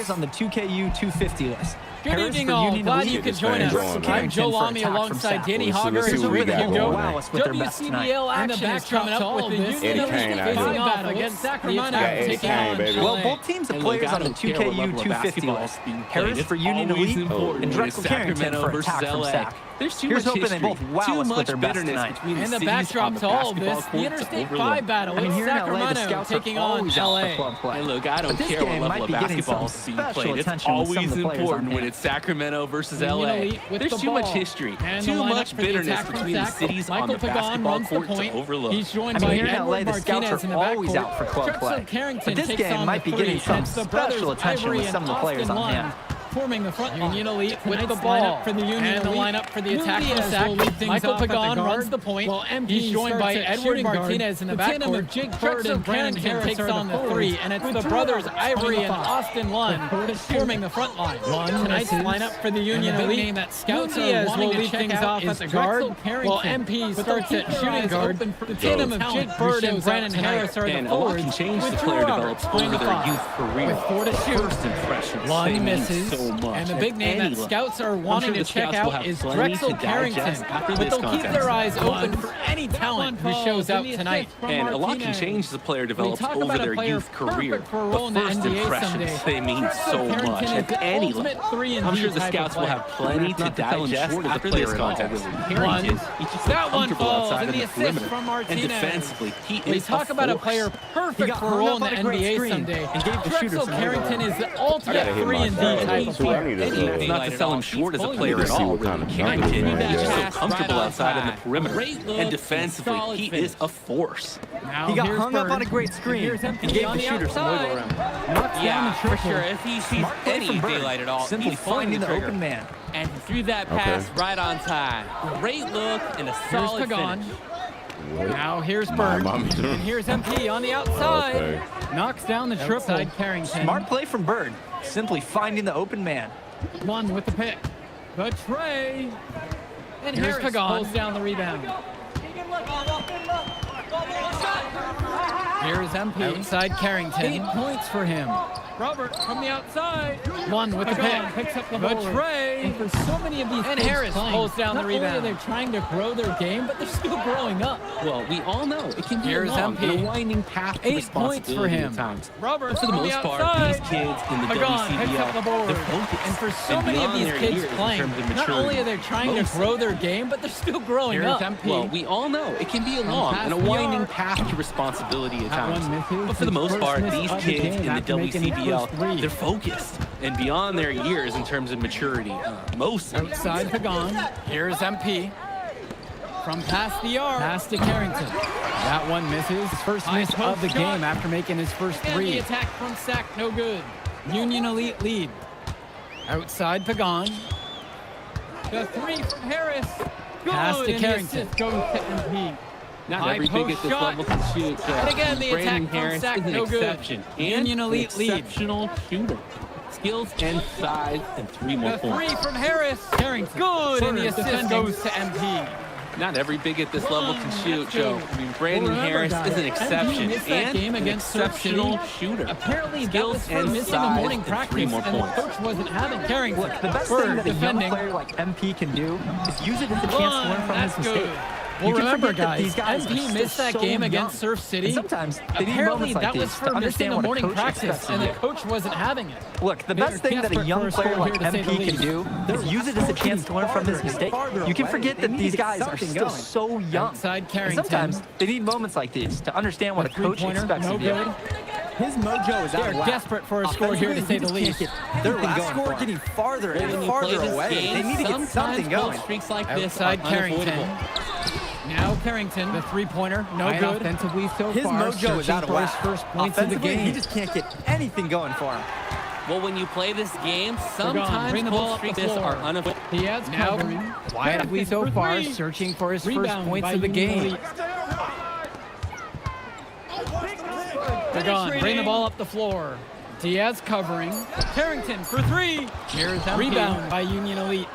players on the 2KU 250 list. Good evening, all. Glad you could join us. I'm Joe Lamy alongside Danny Hogger and Rick Hugo. WCBL action is coming up with the Union Elite facing off against Sacramento, taking on LA. Well, both teams have players on the 2KU 250 list. Harris for Union Elite and Drexel Carrington for attack from Sac. There's too Here's much hoping history. they both wow us with their best bitterness tonight. between And the cities backdrop on to all of basketball this, the court to Interstate overlook. 5 battle is here in LA, the Sacramento scouts are taking on always out for LA. club play. Hey, look, I don't But this care game what might level of be getting basketball some is being special played. It's attention with some always of the players on important when hand. it's Sacramento versus Union LA. Elite with There's the too much ball. history, And the too lineup much for the bitterness attack from between the Sac. cities on Michael the Pagan basketball runs the court to point. overlook. He's joined I mean, by here in LA, Edward the scouts Martinez in are the always backcourt. out for club Drexel play. Carrington But this takes game on might the be getting three, some and it's the special brothers attention Ivory with some of the and players Austin on Lund hand. forming the front line. Union Elite with the Tonight's ball lineup for the Union and the Elite. lineup for the attack Nunez from Sac. will lead things Michael off at the Pagan guard, runs the point, while MP he's joined starts by at Edward shooting guard. Martinez in the The tandem backcourt. of Jake Bird Drexel and Brandon Carrington Harris takes are on the the three, three, and it's with the two brothers others Ivory and on the five. Austin Lund forming the front line. Tonight's misses. lineup for the Union And the big Elite name that scouts Nunez are wanting will to lead check things out off is at the guard, Drexel Carrington. while MP But starts they'll at keep their shooting eyes guard. open for The tandem of talent Jake who Bird and shows up Brandon tonight. Harris are the And a lot forwards, can change with the Drew player Roberts develops playing over the their five. youth career. With 4 to shoot. First impressions, Lund they mean misses, so much. and the big name Any that look. scouts are I'm wanting sure to the check scouts will out have is plenty Drexel to Carrington, digest after but this they'll keep their eyes contest. open for any talent who shows out tonight. And a lot can change as a player develops talk over about a their player youth career. perfect for a role in the But first NBA impressions, someday. they mean Drexel so Carrington much is at the any ultimate level. 3-and-D I'm sure the type of scouts will player. have plenty to Not to sell him digest short after as a this player at contest. all. Carrington, he's just That one comfortable falls, outside and of the the assist perimeter. from And Martinez. defensively, he We is talk about a player He perfect got for a hung role up in on the a great NBA screen someday. and gave the shooters Drexel some Carrington wiggle is the ultimate 3-and-D type of player. It's not to sell him short as a player at all. Carrington is just so comfortable outside in the perimeter. And defensively, he is a force. Now He got here's hung up Bird. on a great screen Here's and MP gave on the the shooter some wiggle outside. room. Knocks down Yeah, the for triple. sure. If he sees Smart play any from Bird. daylight at all, Simply he's pulling finding the the trigger. open man. And he threw that pass right on time. Great look and a Here's solid Pagan. finish. Now here's Bird. And here's MP on the outside. Okay. Knocks down the triple. Outside Carrington. Smart play from Bird. Simply finding the open man. One with the pick. The tray. And here's Harris Pagan. pulls down the rebound. Here's MP. Outside Carrington. 8 points for him. Robert from the outside. One with the pick. Picks up the tray. And for so many of these And kids Harris playing, pulls down the not only rebound. are they trying to grow their game, but they're still growing up. Well, we all know it can be Here's a long MP. and a winding path to 8 points for responsibility him. at times. Robert But for the from most part, outside. these kids in the Pagan picks up the WCBL, board. they're focused. And for so And many of beyond these their kids years in playing, terms of not maturity, only are they trying to most- grow their game, but they're still growing Here's up. MP. Well, we all know it can be a long and a past the winding arc. path to responsibility at That one times. misses. But for the His most first part, miss these of the kids game in the after making his WCBL, first three. they're focused and beyond their years in terms of maturity. Most of Outside Pagan. Here's MP. From past the arc. Pass to Carrington. That one misses. First miss of the game after making his first And the three. attack from Sac, no good. Union Elite lead. Outside Pagan. The three from Harris. Good. Pass to And the Carrington. assist goes to MP. not High every big post at this shot. level can shoot. And again, the Brandon attack from Harris Sac, is an no good. exception. And Union an Elite lead. exceptional shooter. Skills and size and 3 more The points. three from Harris. Carrington. Good. And the First assist defending. goes to MP. Not every big at this level can shoot, That's Joe. good. I mean, Brandon Well, remember, Harris guys, is an MP exception missed that and game an against Surf exceptional City. shooter. Apparently, that Skills was for and missing the size morning and practice, 3 more and the points. coach wasn't having it. Carrington. Look, the best Bird thing that a young defending. player like MP can do is use it as a chance to learn from his That's mistake. good. Well, You can remember, forget that guys, these guys are MP still missed that so game young. against Surf City. And sometimes they need Apparently, moments like that was these for to missing understand the what a morning coach practice, expects and of the you. coach wasn't having it. Look, the They're best thing that a desperate young for a player score like here, to say the MP can least. do is use it as a chance to learn from his mistake. You can forget that these guys are still so young. Outside And Carrington. sometimes they need moments like these to understand what a coach Three-pointer, expects no of you. good. His mojo is They're desperate for a score here, to say the least. Their last score getting farther When and you play farther this away. game, They need to get sometimes something cold going. streaks like this are Outside Carrington. unavoidable. Now Carrington, the three-pointer, no Fine good. Offensively so His far, mojo is searching out of for his whack. first points of the Offensively, game. he just can't get anything going for him. Well, when you play this game, Bring sometimes the ball cold up streaks the like this floor. are unavoidable. Diaz Now, covering. quietly so For far, three. searching for his first Rebound points by of the Union game. Elite. Pagan, bring the ball up the floor. Diaz covering. Carrington for three. Here's MP. Rebound by Union Elite.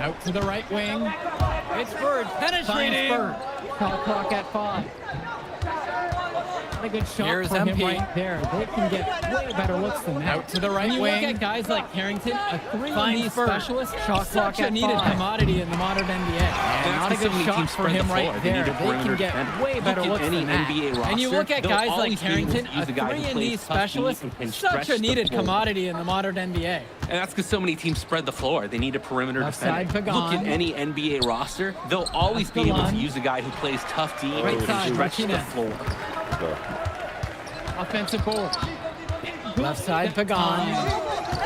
Out to the right wing. It's Bird Finds penetrating. Bird. Call clock at 5. Not a good shot Here's for him MP. right there. They can get way better looks than that. Out to the right When you wing. look at guys like Carrington, a 3 Finds Bird. specialist, shot clock Such a at needed 5. commodity in the modern NBA. And Not a good shot for him right there. They can get way better Look at looks any than that. NBA roster. And you look at they'll guys like always be able to Carrington, use a a guy who 3-and-D plays tough specialist, D and can such stretch a the needed floor. commodity in the modern NBA. And that's because so many teams spread the floor. They need a perimeter Left defender. side, Look at Pagan. any NBA roster. They'll always be able to use a guy who plays tough D Right and side, can stretch the Martinez. floor. Offensive board. Left side, Pagan.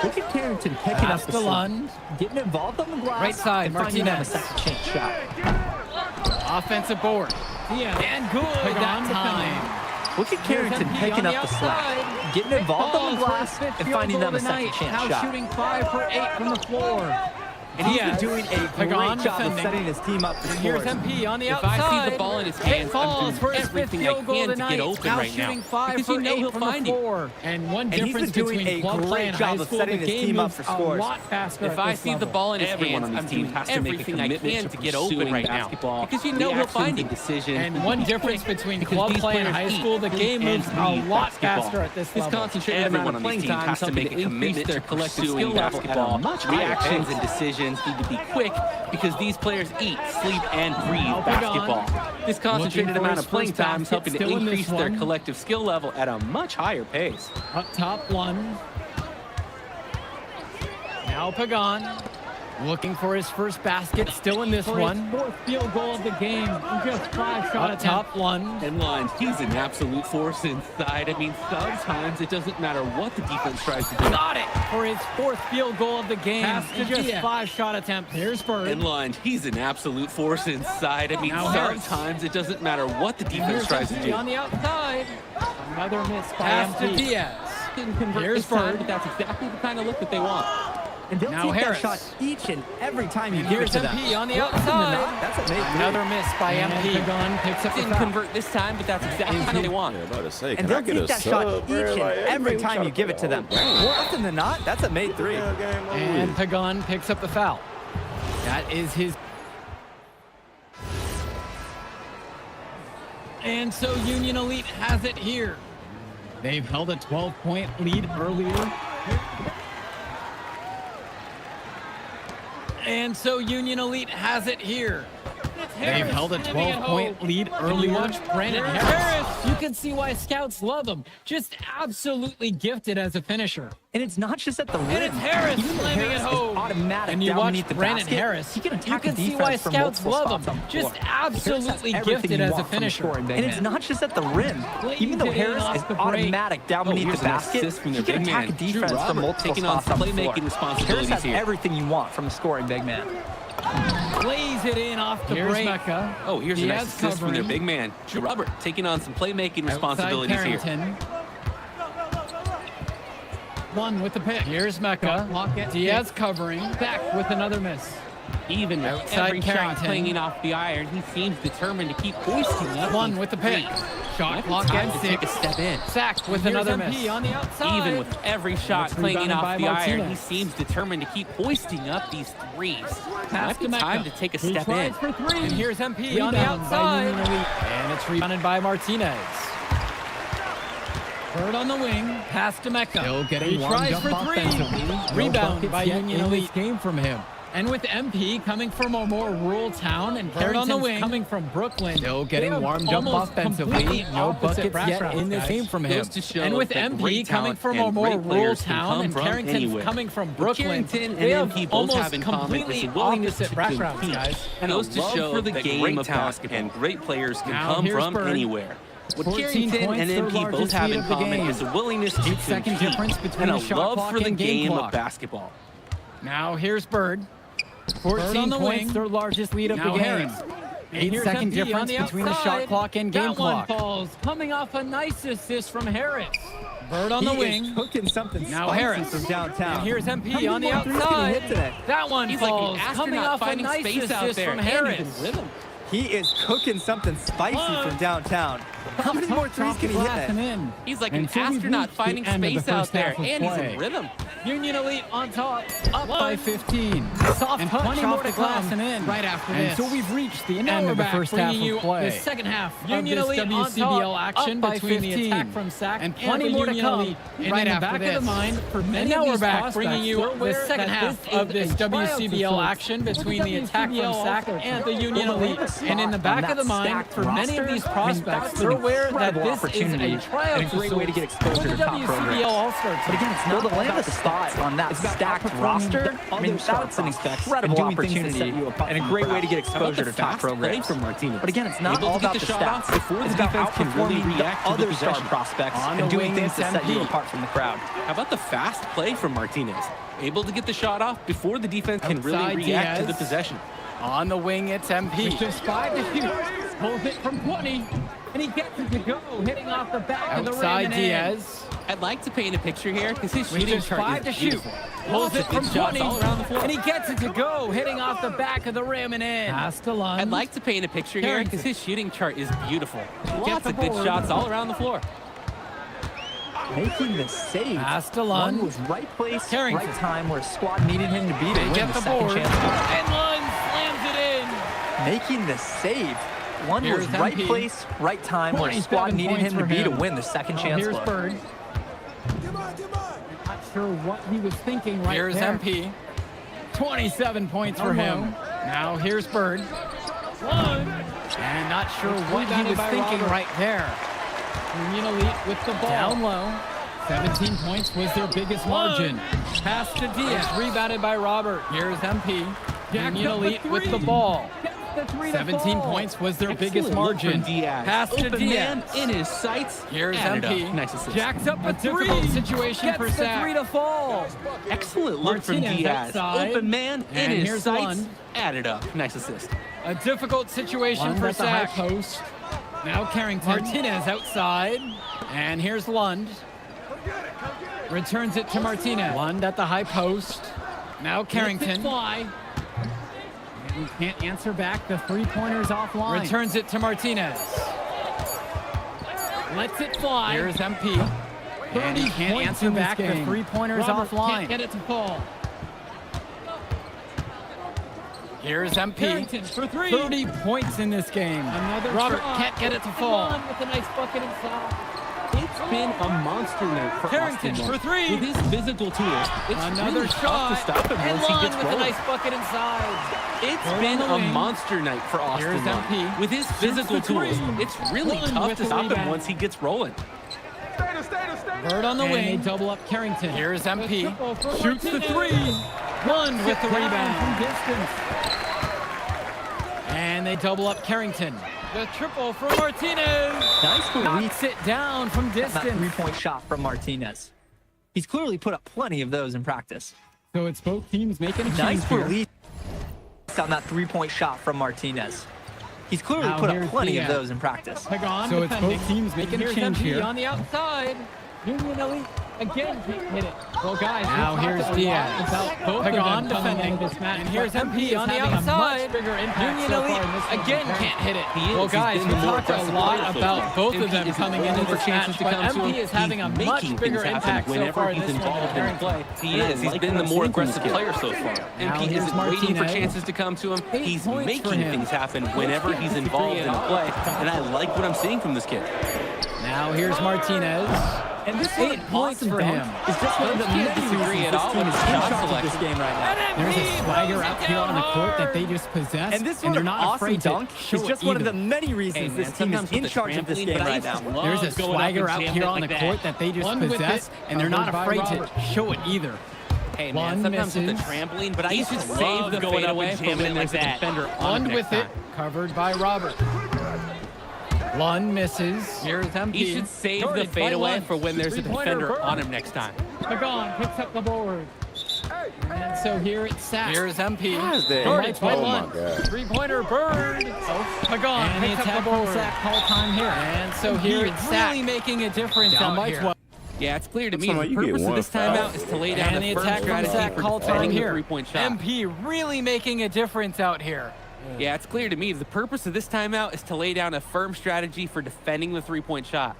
Look at Carrington picking Pass up the to slack, Lund. getting involved on the glass. Right side, and finding them a Martinez. second chance shot. Offensive board. Yeah. And good Pagan that defending. time. Look at Carrington MP picking on up the the slack, outside. getting involved on the Balls for glass, his fifth and field finding goal them a second tonight. chance Now shot. shooting 5 for 8 from the floor. And he's been Diaz. doing a Pagan great job of defending. setting his team up for And here's scores. MP on the If outside. I see the ball in his hands, It falls I'm for doing his fifth everything I field goal can to tonight. get open Now right now. shooting 5 Because for you know 8 he'll from find the you. floor. And one he's difference been doing between a club play great and job high of school, setting the his game team up moves for a scores. lot faster If at I this see the level. ball in his Everyone hands, on I'm this team doing has to make a everything I commitment can to to get open pursuing right now. basketball. Because you know The he'll actions find you. and decisions. And one difference between Because club these play and players high school, the eat game moves a and lot basketball. faster at this His level. concentrated Everyone amount on of these playing teams time has to make a increase commitment their to collective pursuing skill level basketball. at a much The higher actions pace. and decisions need to be quick because these players eat, sleep, and breathe Pagan. basketball. This concentrated Looking for amount his of playing first time is helping basket, to still in this increase their one. collective skill level at a much higher pace. Up top, Lund. Now Pagan. Looking for his first basket. Still in this For one. his 4th field goal of the game. In just 5 shot Up attempts. top, Lund. And Lund, he's an absolute force inside. I mean, sometimes it doesn't matter what the defense tries to do. Got it for his 4th field goal of the game. Pass to In just Diaz. 5 shot attempts. Here's Bird. And Lund, he's an absolute force inside. I mean, Now Harris. sometimes it doesn't matter what the defense Here's tries to MP do. on the outside. Another miss by Pass to MP. Diaz. Didn't convert Here's this time, Bird. but that's exactly the kind of look that they want. And they'll Now take Harris. that shot each and every time you give it Here's to them. MP on the More often than outside. not, that's what made three. Another miss by And MP. Pagan picks up the Didn't foul. convert this time, but that's exactly the kind they want. Yeah, about to say, And can I they'll get take a that shot sub, each bro? and Like, every we time try you to give play it to the them. whole game. More often than not, that's a made three. Yeah, game over And with. Pagan picks up the foul. That is his. And so Union Elite has it here. They've held a 12-point lead earlier. And so Union Elite has it here. They've held a 12-point lead Early earlier. watch Brandon Here's Harris. You can see why scouts love him. Just absolutely gifted as a finisher. And it's not just at the rim. And it's Harris Even though slamming Harris it is home. automatic And you down watch beneath the Brandon basket, Harris. he can You attack can the see why defense from scouts multiple love spots him. on the Just floor. Harris has absolutely everything gifted you as a want from finisher. scoring big And man. it's And it's not just at the rim. Even though Blatant Harris off is the break. automatic down beneath here's the an basket, assist from he their can big attack man, a Drew defense from Robert, multiple taking on spots on the playmaking floor. Harris responsibilities has here. everything you want from a scoring big man. Plays it in off the Here's break. Mecca. Oh, here's a Diaz nice assist from their covering. big man, Drew Robert, taking on some playmaking Outside responsibilities here. Carrington. One with the pick. Here's Mecca. Lockett. Diaz covering. Back with another miss. Even with Outside every shot Carrington. clinging off the iron, he seems determined to keep hoisting up. One these with the pick. threes. Shot Might be clock time at to take a 6. step in. Sacked with Here's another MP miss. on the outside. Even with every shot It's clinging rebounded off by the iron, he Martinez. seems determined to keep hoisting up these threes. Pass Might be to Mecca. time to take a He step tries in. for three. And here's MP on the Rebound by outside. Union Elite. And it's rebounded by Martinez. Bird on the wing. Pass to Mecca. Still getting He warmed tries up for 3. offensively. No Rebound buckets by yet Union in this Elite. game from him. And with MP coming from a more rural town and Bird on the Carrington's wing. coming from Brooklyn, Still they getting have warmed up almost offensively. completely No opposite buckets yet backgrounds, in this guys. game from him. Goes to show And with that MP great coming talent from a and more great rural players can town come and from Carrington's anywhere. coming from What Brooklyn, Carrington and they have MP both almost have in common is completely a willingness opposite to backgrounds, compete. guys. And Goes goes to to show show that that great great talent basketball and great players can Now come here's from Bird. anywhere. What 14 Carrington points, and their MP both largest have lead in of the common game. is a willingness to 8-second compete difference between and the a shot love clock for the and game game clock. of basketball. Now here's Bird. 14 on the points, wing. their largest lead of Now the game. Harris. And here's 8-second MP on difference the between the shot outside. clock and game That clock. one falls, coming off a nice assist from Harris. Bird on the He wing. is cooking something Now spicy Harris. from downtown. And here's How MP many on the more threes can he hit outside. today? That one He's like an falls, astronaut coming off a finding nice space out assist there from and Harris. he's in rhythm. He is cooking something spicy from downtown. How many more threes can he hit? He's like an astronaut finding space out there, and he's in rhythm. Union Elite on top, Up by 15. soft And touch plenty more off to the glass come and in. right after And this. so we've reached the And end we're of the back, first half bringing of you play. the second half Union of Elite this on WCBL top, action up by between the 15. attack from Sac And plenty the more to Union come Elite. And right in the after back this. of the mind for And many now of we're these back, prospects, bringing you they're the aware second that half this of this is a tryout WCBL for action sorts. between the attack from WCBL Sac all-stars. and the Union Well, the way Elite. the And in the spot back on of the that mind stacked for many of roster, these I mean, prospects, that's they're an aware that incredible this is opportunity a tryout and a great way to get exposure for the to top WCBL programs. All-Star team. But again, it's not all about the spot on that stacked roster. I mean, that's an incredible opportunity and a great way to get exposure to top programs. From Martinez. But again, it's not Able all to get about the the shot off stats. before the It's about defense can really outperforming the react to the other star possession. prospects On and the doing wing, things to set you SMP. apart from the crowd. How about the fast play from Martinez? Able to get the shot off before the defense can really Outside react to the Diaz. possession. On the wing, it's MP. Just 5 to shoot. Pulls it from 20. And he gets it to go, hitting off the back of the rim. Outside and in. Diaz. I'd like to paint a picture here because his With shooting just chart 5 to is shoot. beautiful. Pulls it from Big shots 20. all around the floor. And he gets it to go, hitting off the back of the rim and in. Pass to Lund. I'd like to paint a picture here because his shooting chart is beautiful. Lots the of good board. shots all around the floor. Making the save. Pass to Lund Lund. was right place, Carrington. right time where squad needed him to be to They win get the the second board. chance. And Lund slams it in. Making the save. Lund was Here's right MP. place, right time where 27 squad needed him points to for be to him. win the second chance Here's look. Bird. Not sure what he was thinking right Here's there. MP. 27 points for him. Now here's Bird. And not sure what he Rebounded was by thinking Robert. right there. Union Elite with the ball. Down low. 17 points was their biggest margin. Pass to Diaz. Rebounded by Robert. Here's MP. Jacked Union up the Elite with three. the ball. The 3 to 17 fall. points was their biggest Excellent look from margin. Diaz. Pass to Open Diaz. man in his sights. Here's Added MP. up. Nice assist. Jacks up A a difficult three. situation Gets for the Sac. 3 to fall. Excellent look from Martinez Diaz. outside. Open man in And his here's sights. Lund. Added up. Nice assist. A difficult situation Lund for at the high Sac. post. Now Carrington. Martinez outside. And here's Lund. Returns it to Martinez. Lund at the high post. Now Lets it Carrington. fly. And he can't answer back. The 3-pointers offline. Returns it to Martinez. Lets it fly. Here's MP. And he 30 can't points answer in this back the game. 3-pointers Robert offline. can't get it to fall. Here's MP. Carrington for 3. 30 points in this game. Another Robert shot. can't get it to And fall. Lund with a nice bucket inside. It's been a monster night for Carrington Austin for Lund. 3. With his physical tools, it's Another really shot. tough to stop him And once he Lund gets with a rolling. nice bucket inside. It's Bird been on the a wing. monster night for Austin Here's Lund. MP. With his physical the three. tools, it's really Lund tough with to the stop him rebound. once he gets rolling. Bird on the And they wing. double up Carrington. Here's MP. Triple for Shoots the Martinez. 3. Lund with the Down rebound. from distance. And they double up Carrington. The triple from Martinez. Nice release. Knocks it down from That distance. three-point shot from Martinez. He's clearly put up plenty of those in practice. So it's both teams making a change Nice here. release on that three-point shot from Martinez. He's clearly Now put up here's plenty of Diaz. those in practice. Pagan So it's defending. both teams making a Here's change MP here. on the outside. Union Elite again can't hit it. Well, guys, Now we here's talked a lot Diaz. about both Pagan of them coming defending. into this match. And here's but MP on the is having a outside. much bigger impact Union so far Elite in this one again compared- can't hit it. He is. Well, He's guys, been we the more talked a aggressive lot player so about far. both of MP them isn't coming waiting into for this chances match, to but come to him. MP is having a He's much making bigger things happen impact so whenever far in he's this one involved in compared play. He And I is. He's like been what the I'm more seeing from this aggressive kid. player so far. MP here's isn't waiting for Martinez. chances to come to him. 8 He's points for making him. things happen whenever he's involved in a play. And I like what I'm seeing from this kid. Now here's Martinez. And this 8 points for him. is just one of the Can't many disagree reasons at this all team with is his in shot charge of this selection. game right now. There's a swagger out here on the court that they just possess, And this and one they're of not awesome afraid dunk to is show just it one of either. the many reasons this team is in charge of this game right now. There's a swagger out here on the court that they just Lund with possess, it, and they're not covered by afraid Robert. to show it either. Hey, man, Lund sometimes with the misses. trampoline, but I He used to should love save the going up fadeaway and for jamming when it there's like a that. defender on Lund him with next it, time. covered by Robert. Lund misses. Here's MP. He should save the Guarded by fadeaway Lund. for when there's a Three-pointer defender Bird. on him next time. Pagan picks up the board. And so here it's Sac. Here's MP. that? Guarded by Oh, my Lund. God. Three-pointer Bird. Pagan And the picks up attack the from board. Sac call time here. And so here He it's Sac. really making a difference Down out by here. 12. Yeah, it's clear to me Somebody, the you get purpose of one this foul. timeout is to lay down And a the firm attack from strategy Sac for call time defending the here. three-point shot. MP really making a difference out here. Yeah, it's clear to me the purpose of this timeout is to lay down a firm strategy for defending the three-point shot.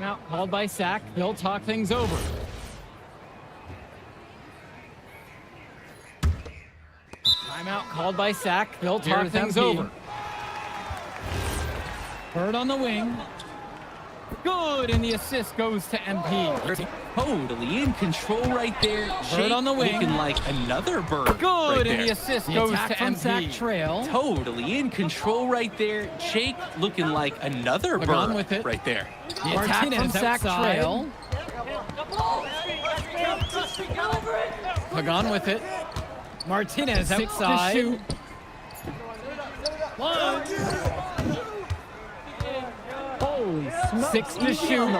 Now called by Sack. He'll talk things over. Timeout called by Sack. He'll talk things over. Bird on the wing. Good, and the assist goes to MP. Totally in control right there. Bird on the wing. Looking like another bird. Good, right and there. the assist goes to MP. Sack trail. Totally in control right there. Jake looking like another Pagan bird with it. right there. The attack from Sack trail. Pagan with it. Martinez outside. To shoot. Holy smokes. 6 to shoot.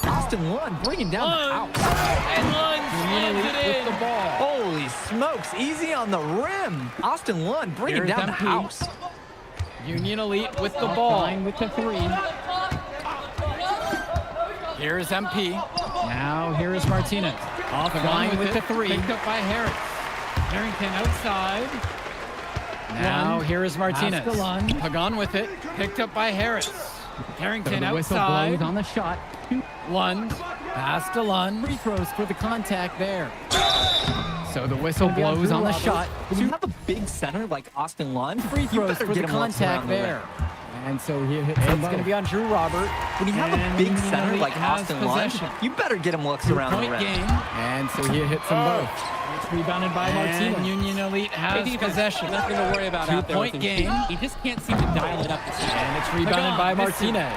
Austin Lund bringing down the house. And Lund slams it in. With the ball. Holy smokes. Easy on the rim. Austin Lund bringing Here's down MP. the house. Union Elite with the ball. With the 3. Here's MP. Now here is Martinez. Off the line with the 3. Picked up by Harris. Harrington outside. Now here is Martinez. Pagan with it. Picked up by Harris. Harrington outside. On the shot. Lund. Pass to Lund. Free throws for the contact there. So the whistle blows on the shot. When you have a big center like Austin Lund, Free throws for the contact there. And so he hits it's going to be on Drew Robert. When you have a big center like Austin Lund, you better get him looks around the rim. Game. And so he hits them both. It's rebounded by Martinez. Union Elite has possession. Nothing to worry about out there. 2-point game. He just can't seem to dial it up. And it's rebounded by Martinez.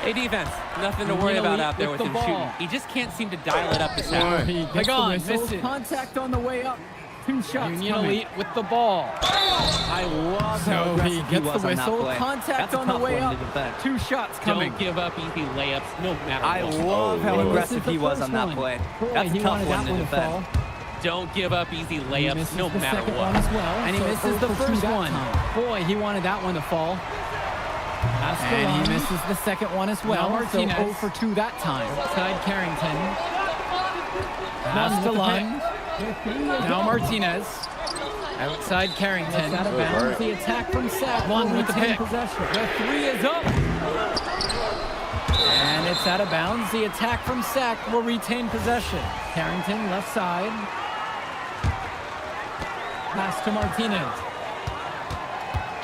Hey, defense, nothing to worry about out there with him shooting. He just can't seem to dial it up this half. Pagan misses. Contact on the way up. 2 shots. Union Elite with the ball. I love how he gets the whistle. Contact on the way up. 2 shots coming. Don't give up easy layups, no matter I what. love how aggressive he was on that play. That's a tough one to defend. Don't give up easy layups, no matter what. And he misses the first one. Boy, he wanted that one to fall. And he misses the second one as well. So 0 for 2 that time. Outside Carrington. Pass to Lund. Now Martinez. Outside Carrington. Out of bounds. The attack from Sack. Lund with the pick. The 3 is up. And it's out of bounds. The attack from Sack will retain possession. Carrington left side. Pass to Martinez.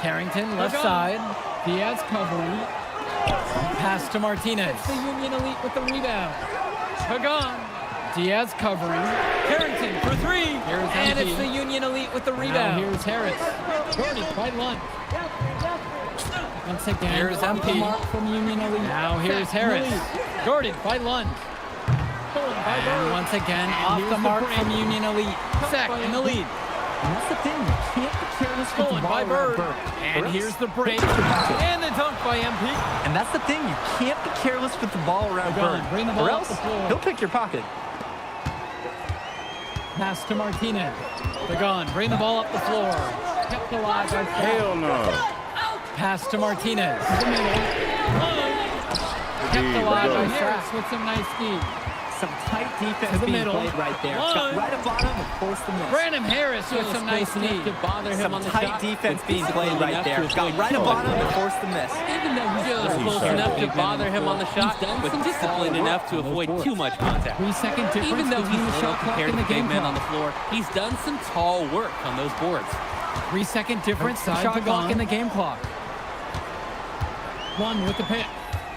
Carrington left side. Diaz covering. Pass to Martinez. The Union Elite with the rebound. Pagan. Diaz covering. Carrington for 3. And it's the Union Elite with the rebound. Now here's Harris. Guarded by Lund. Once again, here's MP. From Union Elite. Now here's Harris. Guarded by Lund. And once again, off the mark from Union Elite. Sack in the lead. And that's the thing, you can't be careless with the ball by Bird. Bird. And here's the break. And the dunk by MP. And that's the thing, you can't be careless with the ball around Bird. Bring the ball or up else the floor. he'll pick your pocket. Pass to Martinez. Pagan, bring the ball up the floor. Kept alive by Hell no. Pass to Martinez. Kept alive by Harris with some nice speed. Some tight defense being played right there. Got right up on him and forced the miss. Brandon Harris with some nice speed. To bother him Some on the tight shot. defense being played right there. Got right up on him and forced the miss. Even though he's just close enough to bother him on the shot, but disciplined enough to avoid too much contact. 3-second difference. Even though he's between a the little shot clock compared and to the big game men clock. on the floor, he's done some tall work on those boards. 3-second difference. Shot clock and the game clock. 1 with the pick.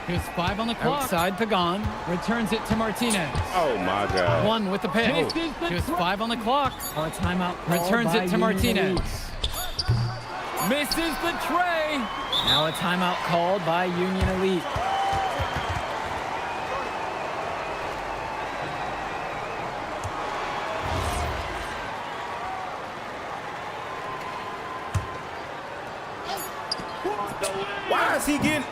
Here's 5 on the clock. Outside Pagan. Returns it to Martinez. Oh my God. 1 with the pick. Just 5 on the clock. Oh, timeout. Returns it to Martinez. Misses the tray. Now a timeout called by Union Elite. Why is he getting?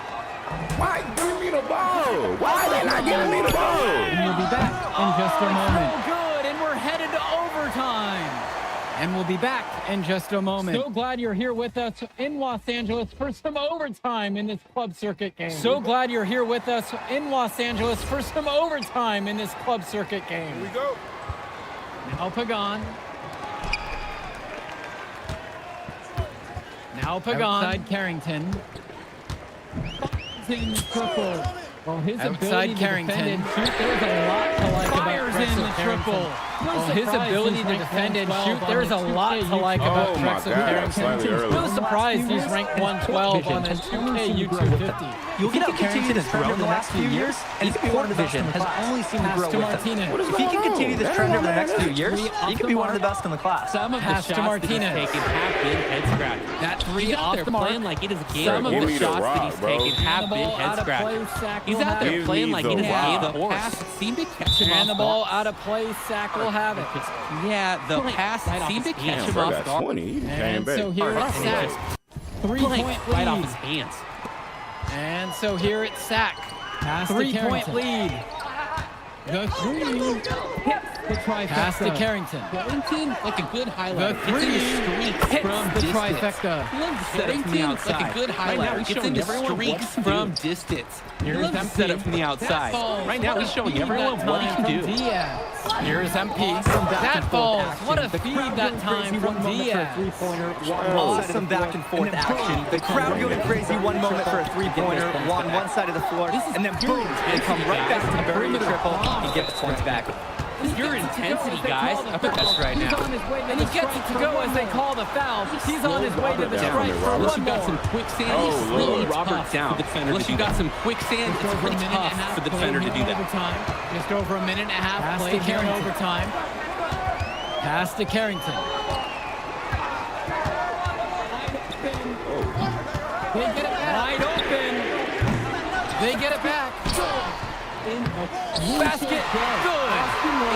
Why give me the ball? Why are they not giving me the ball? And we'll be back in just a moment. So good, and we're headed to overtime. And we'll be back in just a moment. So glad you're here with us in Los Angeles for some overtime in this club circuit game. So glad you're here with us in Los Angeles for some overtime in this club circuit game. Here we go. Now Pagan. Now Pagan. Outside Carrington. Triple. Well, his ability Carrington. to defend and shoot, there's a lot to like Fires about in the Drexel triple. Carrington. Well, his ability to defend and shoot, there's a lot to like about Oh my Drexel God, slightly Carrington. early. No surprise he's ranked 112 on the 2K U250. You'll get to continue this grown in the next few years, and his core division has only seemed to grow to with Martinez. him. If he can continue this trend over the next few years, he could be one of the best in the class. Some of the Pass to shots that he's Martinez. taken have been head scratching. That three He's out off there the mark. playing like it is a game. Sir, Some of give the me the shots that rock, he's bro. taken have been head scratching. He's out there Give playing me like the it is a rock. game. The Horse. pass seemed to catch him And the off ball guard. out of play, Sack will have it. Yeah, the pass seemed to catch Damn, him bro, off got guard. 20. He came And back. so here it's Sack. 3-point Blank right off lead. his hands. And so here it's Sack. Pass to 3-point Carrington. lead. The three. The trifecta. Pass to Carrington. Carrington, like a good highlight. The three Gets into streaks hits from the distance. trifecta. He loves to set up from the outside. Like a good highlight. He gets into streaks from distance. He Here's loves to MP. set up from the outside. Right now, he's showing everyone what he can do. Diaz. Here's MP. That falls. What a feed that time from Diaz. Awesome back and forth action. The crowd going crazy one moment for a three-pointer, one side of the floor, and then boom, they come right back to the bury the triple and get the points back. Your intensity, guys, up at us right now. And he gets it to go as they call the foul. He's on his way to the strike for Unless one you got more. some quicksand, Oh, it's really Lord. tough Robert down. for the defender. Unless you got some quicksand, it's Over a pretty minute and a tough half for the defender to do that. overtime. Just over a minute and a half Pass to played here in Carrington. overtime. Pass to Carrington. They get it back. Wide open. They get it back. Basket. Good.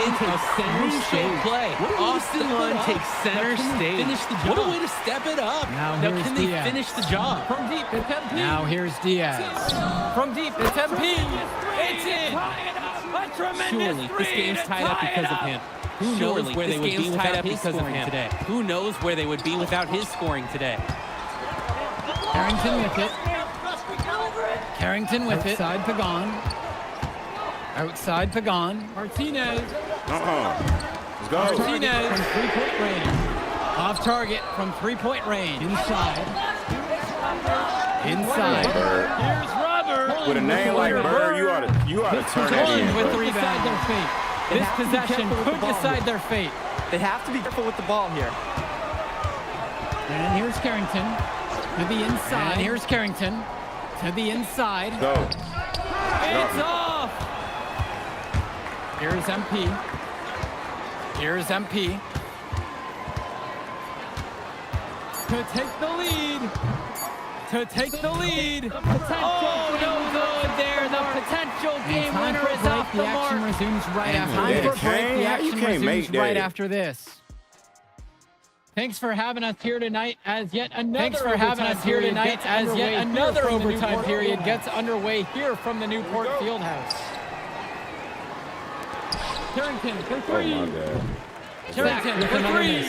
Into center play. Austin Lund takes center stage. finish the What a job? way to step it up. Now Now here's can they Diaz. finish the job? From deep, it's MP. Now here's Diaz. From deep, it's MP. It's in. A tremendous Surely this game's tied up because of him. Who knows where they would be without his scoring today? Who knows where they would be without his scoring today? Carrington with it. Carrington with it. Outside Pagan. Outside Pagan. Martinez. Let's go. Martinez. From three-point range. Off target from three-point range. Inside. Inside. Bird. Here's Robert. With a name like Bird, you ought to turn that One in. with bro. the rebound. Their fate. They This have to be possession careful with the could ball decide here. their fate. They have to be careful with the ball here. And here's Carrington to the inside. And here's Carrington to the inside. Go. It's off. Here's MP. Here's MP. To take the lead. To take the lead. Oh, no good there. The potential game winner is off the mark. The action resumes right after Daddy this. Kane, The how you action can't make resumes right that? after this. Thanks for having us here tonight as yet another overtime period gets underway here from the Newport Fieldhouse. Carrington for Oh three. my God. Carrington for three.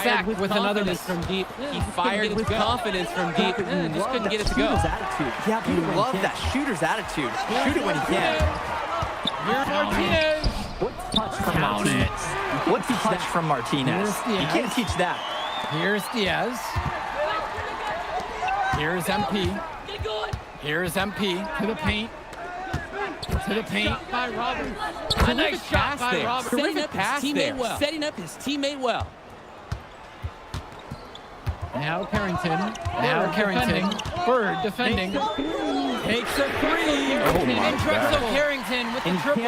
Sack with another miss. from deep. He fired with confidence from deep. Just couldn't get it to go. Shooter's attitude. Yeah, we love that shooter's attitude. Shoot it when he can. Here's Martinez. What touch from Count Martinez? it. What touch from Martinez? Here's You Diaz. can't teach that. Here's Diaz. Here's MP. Here's MP to the paint. To the paint by Robert. A nice shot by Robert. Setting up his teammate well. Setting up his teammate well. Now Carrington. Now Carrington. Bird defending. Takes a three. Oh, my and Drexel God. Carrington with the And triple.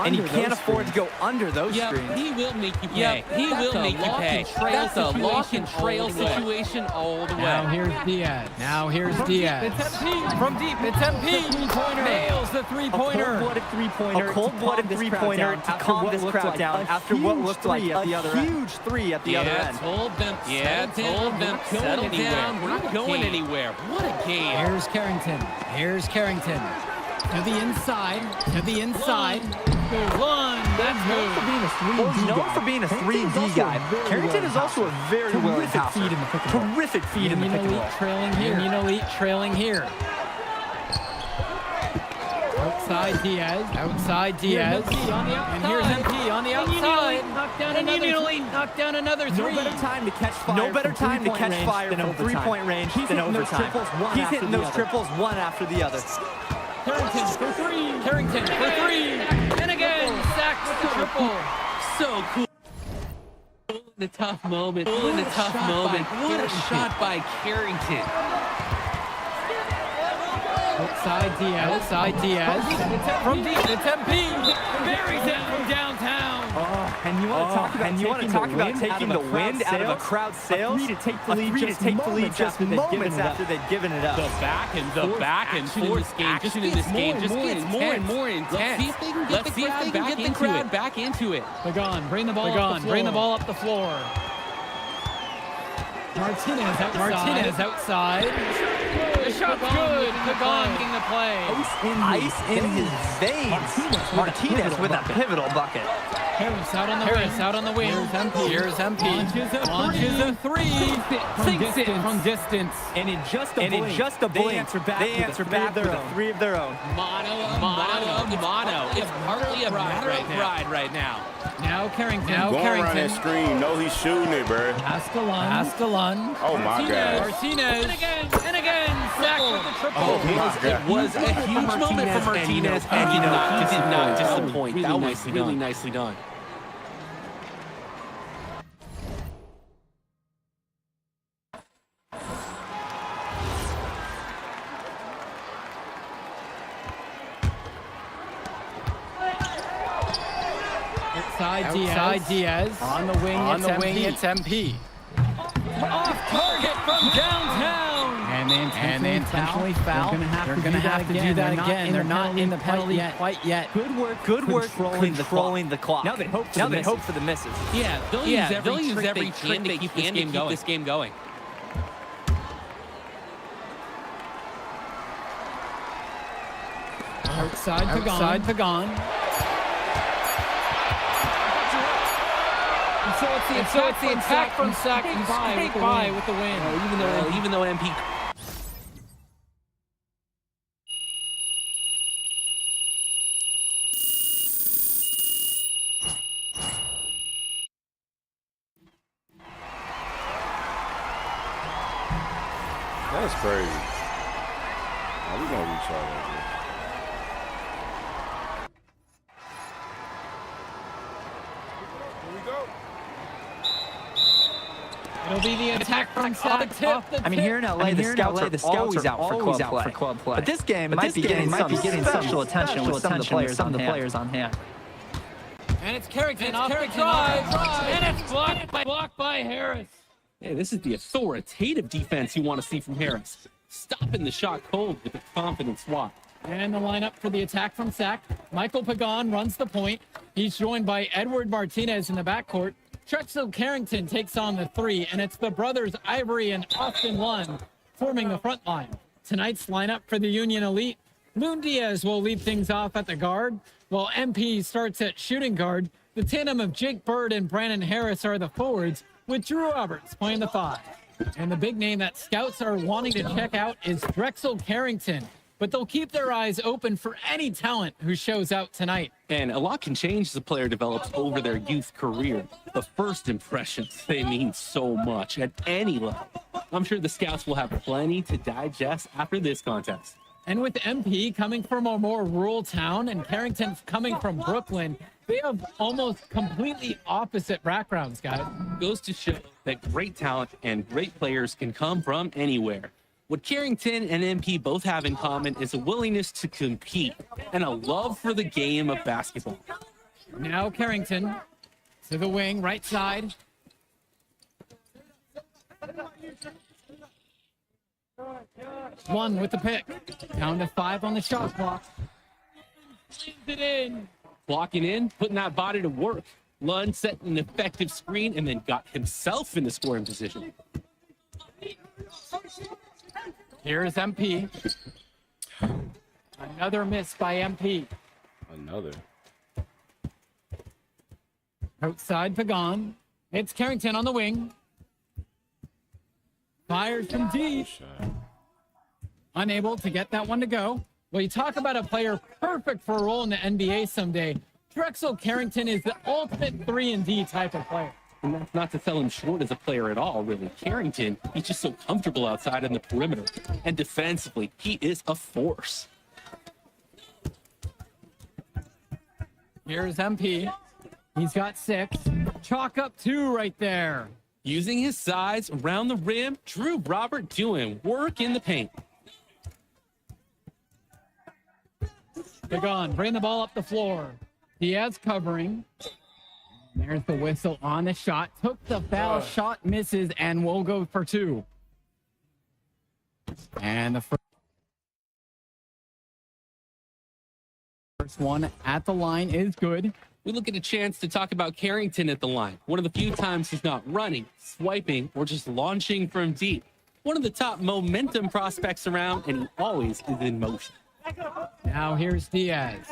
he can't afford to go under those Yep, screens. he will make you pay. Yep, He will make you pay. That's a lock and trail all the way. situation all the Now way. here's Diaz. Now here's Diaz. It's MP. From deep, it's MP. three-pointer. Nails the three-pointer. cold-blooded three-pointer. A cold-blooded three-pointer to calm this crowd down after what looked like a huge three at the other end. Told them. Yeah, told them. Settle down. We're not going anywhere. What a game. Here's Carrington. Here's Carrington. To the inside. To the inside. One. That's good. Well, he's known for being a 3D guy. Carrington is also a very willing passer. Terrific feed in the pick and roll. Trailing here. Union Elite trailing here. Outside Diaz. Outside Diaz. And here's MP on the outside. Knocked down another three. No better time to catch fire from three-point range than overtime. He's hitting those triples one after the other. Carrington for three. Carrington for three. And again, sacked with the triple. So cool. In the tough moment. In the tough moment. What a shot by Carrington. Outside Diaz. Outside Diaz. From deep, it's MP. Buries it from downtown. And you want to talk about taking the wind out of a crowd's sails? A three to take the lead just moments after they've given it up. The back and forth action in this game just gets more and more intense. Let's see if they can get the crowd back into it. Pagan, bring the ball up the floor. Martinez outside. The shot's good. Pagan making the play. Ice in his veins. Martinez with a pivotal bucket. Harris out on the wing. Here's MP. Launches a three. Sinks it from distance. And in just a blink, they answer back with a three of their own. Mono. It's hardly a matter of pride right now. Now Carrington. Going around that screen. No, he's shooting it, bro. Ascalon. Oh, my God. Martinez. And again. Sacked with the triple. Oh, my God. It was a huge moment for Martinez, and he did not disappoint. That was really nicely done. Outside Diaz. On the wing, it's MP. Off target from downtown. And they intentionally foul. They're going to have to do that again. They're not in the penalty quite yet. Good work controlling the clock. Now they hope for the misses. Yeah, they'll use every trick they can to keep this game going. Outside Pagan. So it's the attack from Sack and by with the win. Even though MP. That's crazy. Oh, we're going to reach out right here. It'll be the attack from Sack. I mean, here in LA, the scouts are always out for club play. But this game might be getting some special attention with some of the players on hand. And it's Carrington off the drive. And it's blocked by Harris. Hey, this is the authoritative defense you want to see from Harris. Stopping the shot cold with a confident swat. And the lineup for the attack from Sack. Michael Pagan runs the point. He's joined by Edward Martinez in the backcourt. Drexel Carrington takes on the three, and it's the brothers Ivory and Austin Lund forming the front line. Tonight's lineup for the Union Elite. Loon Diaz will lead things off at the guard, while MP starts at shooting guard. The tandem of Jake Bird and Brandon Harris are the forwards, with Drew Roberts playing the five. And the big name that scouts are wanting to check out is Drexel Carrington, but they'll keep their eyes open for any talent who shows out tonight. And a lot can change as a player develops over their youth career. The first impressions, they mean so much at any level. I'm sure the scouts will have plenty to digest after this contest. And with MP coming from a more rural town and Carrington coming from Brooklyn, they have almost completely opposite backgrounds, guys. Goes to show that great talent and great players can come from anywhere. What Carrington and MP both have in common is a willingness to compete and a love for the game of basketball. Now Carrington to the wing, right side. One with the pick. Down to 5 on the shot clock. Slams it in. Blocking in, putting that body to work. Lund set an effective screen and then got himself in the scoring position. Here's MP. Another miss by MP. Another. Outside Pagan. It's Carrington on the wing. Fires from deep. Unable to get that one to go. Well, you talk about a player perfect for a role in the NBA someday. Drexel Carrington is the ultimate 3-and-D type of player. And that's not to sell him short as a player at all, really. Carrington, he's just so comfortable outside on the perimeter. And defensively, he is a force. Here's MP. He's got 6. Chalk up 2 right there. Using his size around the rim, Drew Robert doing work in the paint. Pagan, bring the ball up the floor. Diaz covering. There's the whistle on the shot. Took the foul, shot misses, and will go for 2. And the first one at the line is good. We look at a chance to talk about Carrington at the line. One of the few times he's not running, swiping, or just launching from deep. One of the top momentum prospects around, and he always is in motion. Now here's Diaz.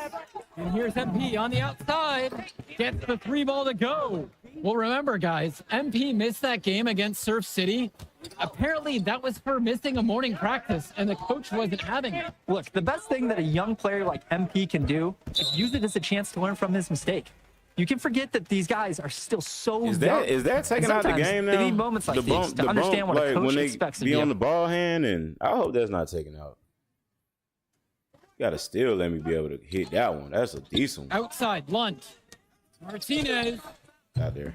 And here's MP on the outside. Gets the 3 ball to go. Well, remember, guys, MP missed that game against Surf City. Apparently, that was for missing a morning practice, and the coach wasn't having it. Look, the best thing that a young player like MP can do is use it as a chance to learn from his mistake. You can forget that these guys are still so Is young. that taking out the game now? They need moments like these to understand what a coach when they expects of be on you. the ball hand, and I hope that's not taken out. You gotta still let me be able to hit that one. That's a decent one. Outside, Lunt. Martinez. Out there.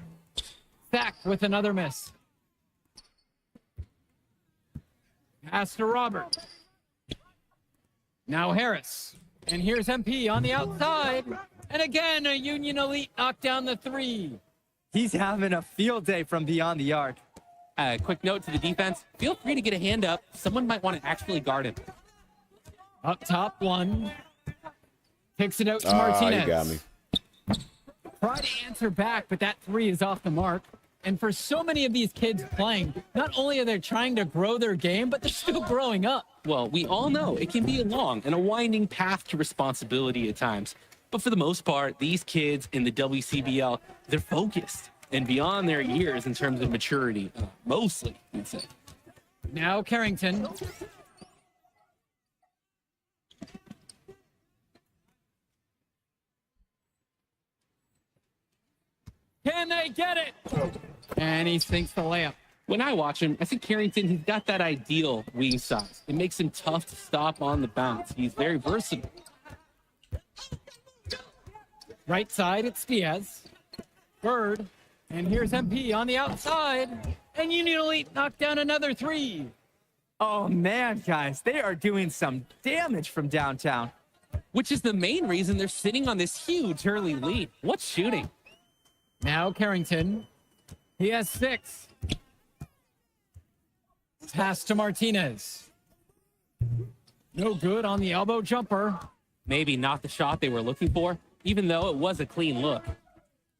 Sacked with another miss. Pass to Robert. Now Harris. And here's MP on the outside. And again, a Union Elite knocked down the 3. He's having a field day from beyond the arc. Quick note to the defense. Feel free to get a hand up. Someone might want to actually guard him. Up top, 1. Kicks it out to Martinez. You got me. Try to answer back, but that 3 is off the mark. And for so many of these kids playing, not only are they trying to grow their game, but they're still growing up. Well, we all know it can be a long and a winding path to responsibility at times. But for the most part, these kids in the WCBL, they're focused and beyond their years in terms of maturity, mostly, you'd say. Now Carrington. Can they get it? And he sinks the layup. When I watch him, I think Carrington, he's got that ideal wing size. It makes him tough to stop on the bounce. He's very versatile. Right side, it's Diaz. Bird. And here's MP on the outside. And Union Elite knocked down another 3. Oh, man, guys, they are doing some damage from downtown. Which is the main reason they're sitting on this huge early lead. What shooting? Now Carrington. He has 6. Pass to Martinez. No good on the elbow jumper. Maybe not the shot they were looking for, even though it was a clean look.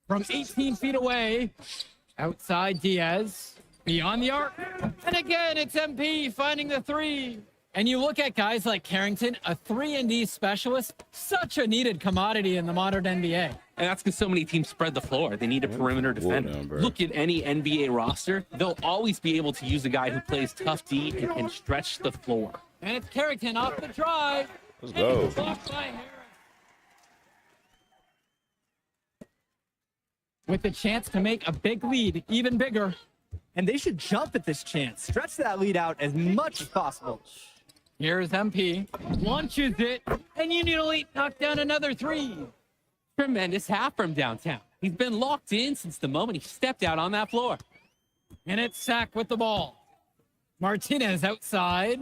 From 18 feet away. Outside Diaz. Beyond the arc. And again, it's MP finding the 3. And you look at guys like Carrington, a 3-and-D specialist, such a needed commodity in the modern NBA. And that's because so many teams spread the floor. They need a perimeter defender. Look at any NBA roster. They'll always be able to use a guy who plays tough D and can stretch the floor. And it's Carrington off the drive. Let's go. And blocked by Harris. With the chance to make a big lead even bigger. And they should jump at this chance. Stretch that lead out as much as possible. Here's MP. Launches it. And Union Elite knocked down another 3. Tremendous half from downtown. He's been locked in since the moment he stepped out on that floor. And it's Sack with the ball. Martinez outside.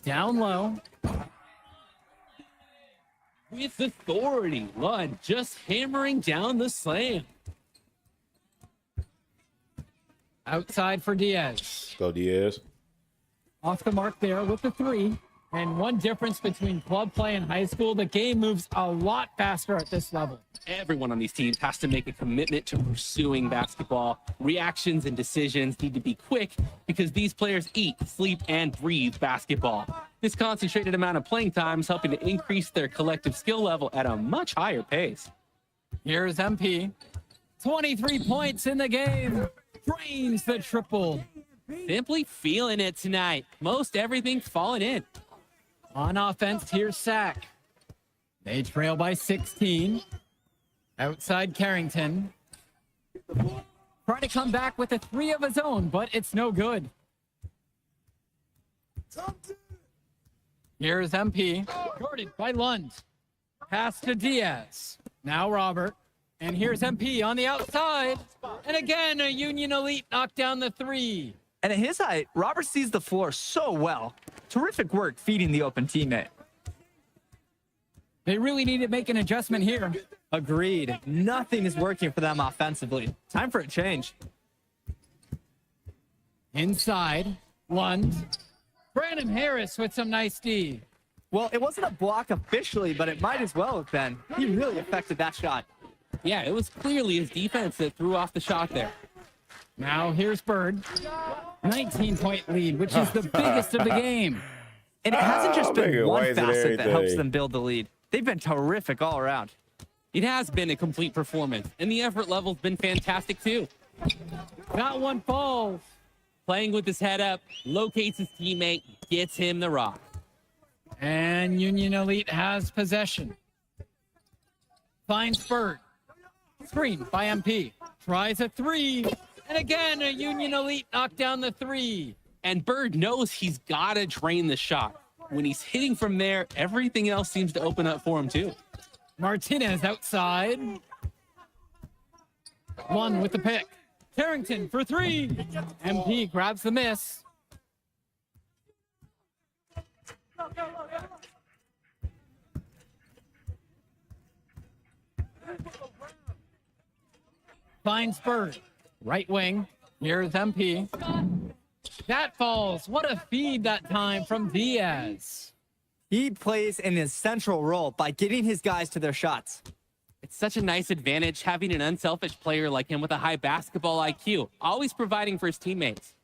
Down low. With authority, Lund just hammering down the slam. Outside for Diaz. Let's go, Diaz. Off the mark there with the 3. And one difference between club play and high school, the game moves a lot faster at this level. Everyone on these teams has to make a commitment to pursuing basketball. Reactions and decisions need to be quick because these players eat, sleep, and breathe basketball. This concentrated amount of playing time is helping to increase their collective skill level at a much higher pace. Here's MP. 23 points in the game. Drains the triple. Simply feeling it tonight. Most everything's falling in. On offense, here's Sack. They trail by 16. Outside Carrington. Trying to come back with a 3 of his own, but it's no good. Here's MP. Guarded by Lund. Pass to Diaz. Now Robert. And here's MP on the outside. And again, a Union Elite knocked down the 3. And at his height, Robert sees the floor so well. Terrific work feeding the open teammate. They really need to make an adjustment here. Agreed. Nothing is working for them offensively. Time for a change. Inside, Lund. Brandon Harris with some nice D. Well, it wasn't a block officially, but it might as well have been. He really affected that shot. Yeah, it was clearly his defense that threw off the shot there. Now here's Bird. 19-point lead, which is the biggest of the game. And it hasn't just been one Why facet is it that helps everything? them build the lead. They've been terrific all around. It has been a complete performance, and the effort level's been fantastic too. That one falls. Playing with his head up, locates his teammate, gets him the rock. And Union Elite has possession. Finds Bird. Screen by MP. Tries a 3. And again, a Union Elite knocked down the 3. And Bird knows he's got to drain the shot. When he's hitting from there, everything else seems to open up for him too. Martinez outside. One with the pick. Carrington for 3. MP grabs the miss. Finds Bird. Right wing. Here's MP. That falls. What a feed that time from Diaz. He plays an essential role by getting his guys to their shots. It's such a nice advantage having an unselfish player like him with a high basketball IQ, always providing for his teammates.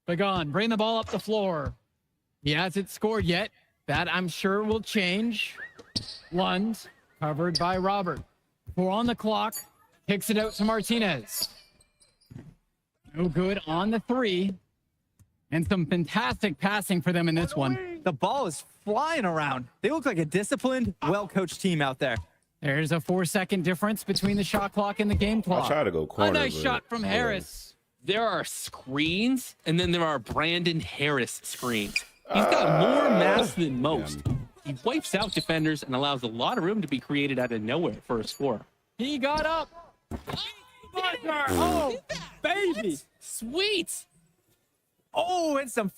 Begon, bring the ball up the floor. He hasn't scored yet. That I'm sure will change. Lund, covered by Robert. 4 on the clock. Kicks it out to Martinez. No good on the 3. And some fantastic passing for them in this one. The ball is flying around. They look like a disciplined, well-coached team out there. There's a 4-second difference between the shot clock and the game I clock. try to go corner. A nice but- shot from Harris. There are screens, and then there are Brandon Harris screens. He's got more mass than most. He wipes out defenders and allows a lot of room to be created out of nowhere for a score. He got up. Oh, baby. Sweet! Oh, and some